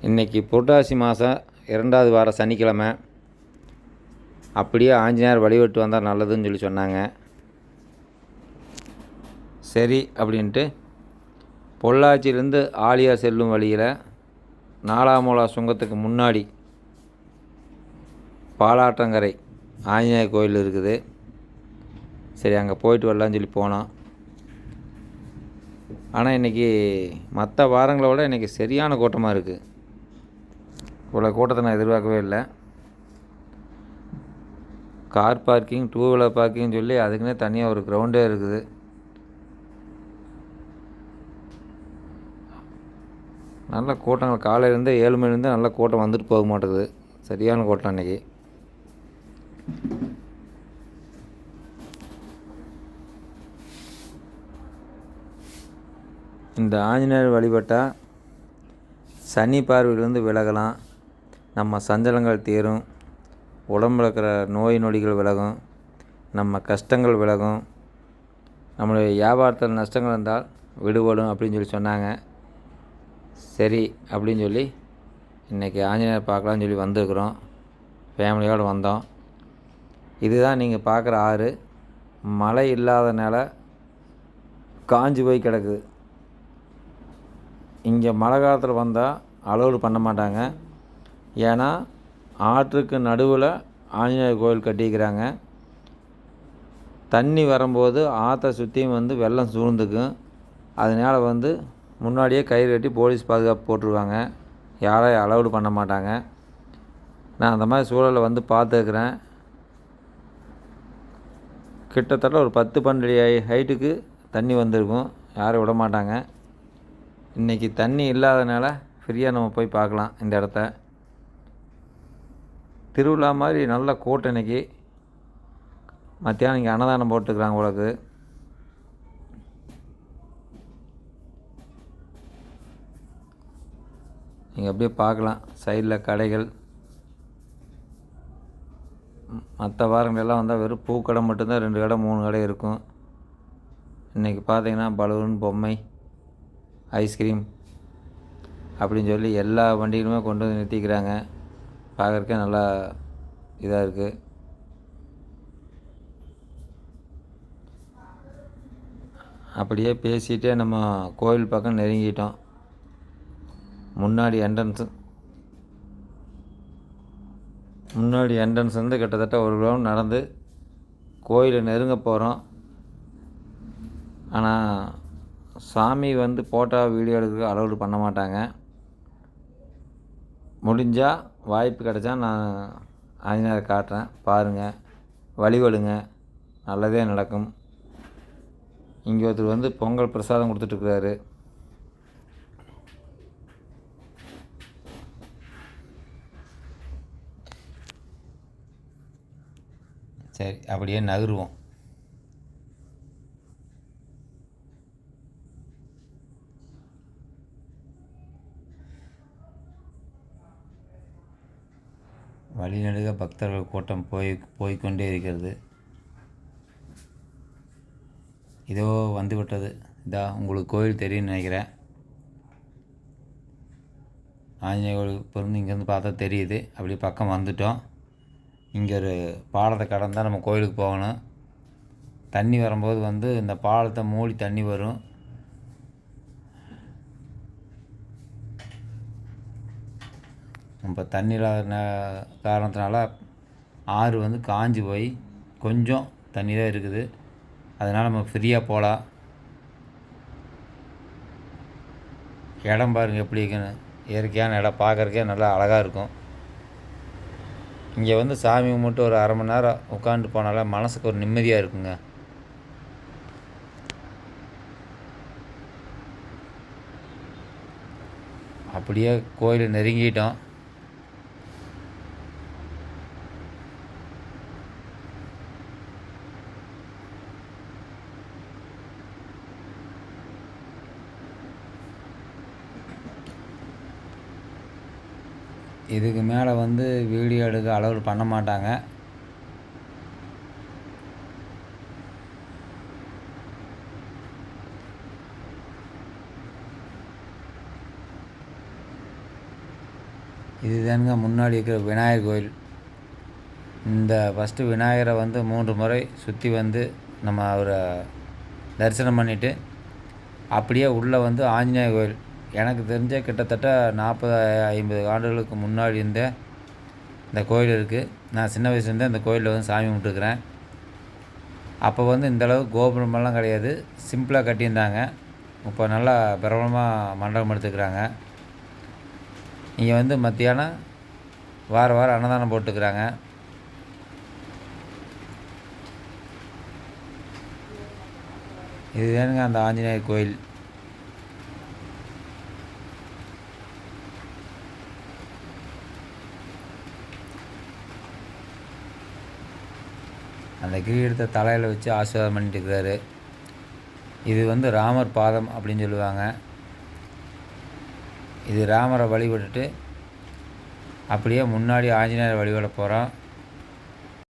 இன்றைக்கி புரட்டாசி மாதம் 2வது வார சனிக்கிழமை. அப்படியே ஆஞ்சநேயர் வழிபட்டு வந்தால் நல்லதுன்னு சொல்லி சொன்னாங்க. சரி அப்படின்ட்டு பொள்ளாச்சியிலேருந்து ஆலியா செல்லும் வழியில் நாலாமூலா சுங்கத்துக்கு முன்னாடி பாலாற்றங்கரை ஆஞ்சநேயர் கோயில் இருக்குது. சரி, அங்கே போயிட்டு வரலான்னு சொல்லி போனோம். ஆனால் இன்றைக்கி மற்ற வாரங்களை விட இன்றைக்கி சரியான கூட்டமாக இருக்குது. இவ்வளோ கூட்டத்தை நான் எதிர்பார்க்கவே இல்லை. கார் பார்க்கிங், 2 வீலர் பார்க்கிங் சொல்லி அதுக்குன்னே தனியாக ஒரு கிரவுண்டே இருக்குது. நல்ல கூட்டங்கள் காலையிலேருந்து 7 மணிலேருந்து நல்ல கூட்டம் வந்துட்டு போக மாட்டேங்குது. சரியான கூட்டம் இன்றைக்கி. இந்த ஆஞ்சநேயர் வழிபட்டால் சனி பார்வையிலிருந்து விலகலாம், நம்ம சஞ்சலங்கள் தீரும், உடம்பில் இருக்கிற நோய் நொடிகள் விலகும், நம்ம கஷ்டங்கள் விலகும், நம்மளுடைய வியாபாரத்தில் நஷ்டங்கள் இருந்தால் விடுபடும் அப்படின்னு சொல்லி சொன்னாங்க. சரி அப்படின்னு சொல்லி இன்றைக்கி ஆஞ்சநேயர் பார்க்கலான்னு சொல்லி வந்திருக்குறோம். ஃபேமிலியோடு வந்தோம். இதுதான் நீங்கள் பார்க்குற ஆறு. மழை இல்லாதனால காஞ்சி போய் கிடக்குது. இங்கே மழை காலத்தில் வந்தால் அலோடு பண்ண மாட்டாங்க. ஏன்னா ஆற்றுக்கு நடுவில் ஆஞ்சநேயர் கோயில் கட்டிக்கிறாங்க. தண்ணி வரும்போது ஆற்றை சுற்றியும் வெள்ளம் சூழ்ந்துக்கும். அதனால் முன்னாடியே கயிறு கட்டி போலீஸ் பாதுகாப்பு போட்டுருவாங்க. யாரையும் அலோடு பண்ண மாட்டாங்க. நான் அந்த மாதிரி சூழலை பார்த்துருக்குறேன். கிட்டத்தட்ட ஒரு 10-12 அடி ஹைட்டுக்கு தண்ணி வந்திருக்கும். யாரும் விட மாட்டாங்க. இன்றைக்கி தண்ணி இல்லாதனால ஃப்ரீயாக நம்ம போய் பார்க்கலாம் இந்த இடத்த. திருவிழா மாதிரி நல்ல கூட்டம் இன்றைக்கி. மத்தியானம் இங்கே அன்னதானம் போட்டுக்கிறாங்க உங்களுக்கு. நீங்கள் அப்படியே பார்க்கலாம். சைடில் கடைகள். மற்ற வாரங்களெல்லாம் வந்தால் வெறும் பூக்கடை மட்டும்தான் 2 கடை 3 கடை இருக்கும். இன்றைக்கி பார்த்தீங்கன்னா பலூன், பொம்மை, ஐஸ்கிரீம் அப்படின்னு சொல்லி எல்லா வண்டிகளுமே கொண்டு வந்து நிறுத்திக்கிறாங்க. பார்க்குறக்கே நல்லா இதாக இருக்குது. அப்படியே பேசிகிட்டே நம்ம கோயில் பக்கம் நெருங்கிட்டோம். முன்னாடி என்ட்ரன்ஸ் கிட்டத்தட்ட 1 கிலோமீட்டர் நடந்து கோயிலை நெருங்க போகிறோம். ஆனால் சாமி ஃபோட்டோ வீடியோ எடுக்க அலோடு பண்ண மாட்டாங்க. முடிஞ்சால் வாய்ப்பு கிடைச்சா நான் ஆஞ்சநேயரை காட்டுறேன், பாருங்கள், வழிபடுங்க, நல்லதே நடக்கும். இங்கே ஒருத்தர் பொங்கல் பிரசாதம் கொடுத்துட்ருக்குறாரு. சரி, அப்படியே நகருவோம். வழிநெடுக பக்தர்கள் கூட்டம் போய்கொண்டே இருக்கிறது. இதோ வந்துவிட்டது. உங்களுக்கு கோயில் தெரியும்னு நினைக்கிறேன். ஆஞ்சநேயர் கோயில் இப்போ இங்கேருந்து பார்த்தா தெரியுது. அப்படி பக்கம் வந்துட்டோம். இங்கே ஒரு பாலத்தை கடந்தால் நம்ம கோயிலுக்கு போகணும். தண்ணி வரும்போது இந்த பாலத்தை மூடி தண்ணி வரும். இப்போ தண்ணி இல்லாத காரணத்தினால ஆறு காஞ்சி போய் கொஞ்சம் தண்ணி தான் இருக்குது. அதனால் நம்ம ஃப்ரீயாக போகலாம். இடம் பாருங்கள் எப்படி இருக்குன்னு. இயற்கையான இடம், பார்க்குறக்கே நல்லா அழகாக இருக்கும். இங்கே சாமி கும்பிட்டு ஒரு 1/2 மணி நேரம் உட்காந்து போனால மனசுக்கு ஒரு நிம்மதியாக இருக்குங்க. அப்படியே கோயிலை நெருங்கிட்டோம். இதுக்கு மேலே வீடியோ எடுக்க அலோடு பண்ண மாட்டாங்க. இதுதானுங்க முன்னாடி இருக்கிற விநாயகர் கோயில். இந்த ஃபஸ்ட்டு விநாயகரை வந்து 3 முறை சுற்றி வந்து நம்ம அவரை தரிசனம் பண்ணிவிட்டு அப்படியே உள்ளே வந்து ஆஞ்சநேயர் கோயில். எனக்கு தெரிஞ்ச கிட்டத்தட்ட 40, 50 ஆண்டுகளுக்கு முன்னாடி இருந்த இந்த கோயில் இருக்குது. நான் சின்ன வயசுலேருந்தே இந்த கோயிலில் வந்து சாமி கும்பிட்டுருக்குறேன். அப்போ வந்து இந்தளவுக்கு கோபுரமெல்லாம் கிடையாது, சிம்பிளாக கட்டியிருந்தாங்க. இப்போ நல்லா பிரபலமாக மண்டபம் எடுத்துக்கிறாங்க. இங்கே வந்து மத்தியானம் வாரம் அன்னதானம் போட்டுக்கிறாங்க. இது வேணுங்க அந்த ஆஞ்சநேயர் கோயில். அந்த கிரீடத்தை தலையில் வச்சு ஆசீர்வாதம் பண்ணிட்டு இருக்கிறாரு. இது வந்து ராமர் பாதம் அப்படின்னு சொல்லுவாங்க. இது ராமரை வழிபட்டுட்டு அப்படியே முன்னாடி ஆஞ்சநேயரை வழிபட போகிறோம்.